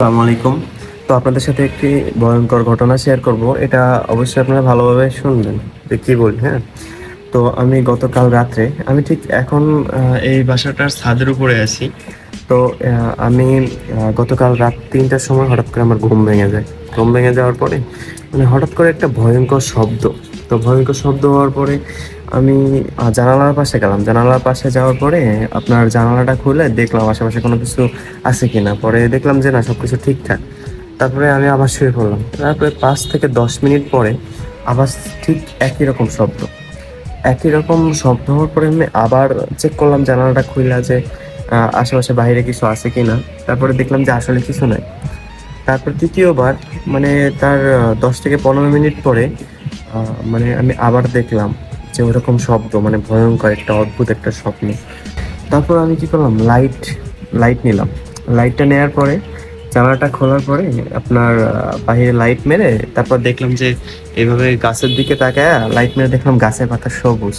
আসসালামু আলাইকুম। তো আপনাদের সাথে একটি ভয়ঙ্কর ঘটনা শেয়ার করব। এটা অবশ্যই আপনারা ভালোভাবে শুনবেন যে কী বলি, হ্যাঁ? তো আমি গতকাল রাত্রে আমি এখন এই বাসাটার ছাদের উপরে আছি। তো আমি গতকাল রাত ৩টার সময় হঠাৎ করে আমার ঘুম ভেঙে যায়। ঘুম ভেঙে যাওয়ার পরে মানে হঠাৎ করে একটা ভয়ঙ্কর শব্দ। তো ভয়ঙ্কর শব্দ হওয়ার পরে আমি জানালার পাশে গেলাম। জানালার পাশে যাওয়ার পরে আপনার জানালাটা খুলে দেখলাম আশেপাশে কোনো কিছু আছে কিনা। পরে দেখলাম যে না, সবকিছু ঠিকঠাক। তারপরে আমি আবার শুয়ে পড়লাম। তারপরে ৫ থেকে ১০ মিনিট পরে আবার ঠিক একই রকম শব্দ। একই রকম শব্দ হওয়ার পরে আমি আবার চেক করলাম জানালাটা খুইলা যে আশেপাশে বাইরে কিছু আছে কিনা। তারপরে দেখলাম যে আসলে কিছু নাই। তারপর তৃতীয়বার মানে তার ১০ থেকে ১৫ মিনিট পরে মানে আমি আবার দেখলাম যে ওরকম শব্দ, মানে ভয়ঙ্কর একটা অদ্ভুত একটা স্বপ্ন। তারপর আমি কি করলাম, লাইট নিলাম। লাইটটা নেওয়ার পরে জানালাটা খোলার পরে আপনার বাহিরে লাইট মেরে তারপর দেখলাম যে এইভাবে গাছের দিকে তাকায় লাইট মেরে দেখলাম গাছের পাতা সবুজ।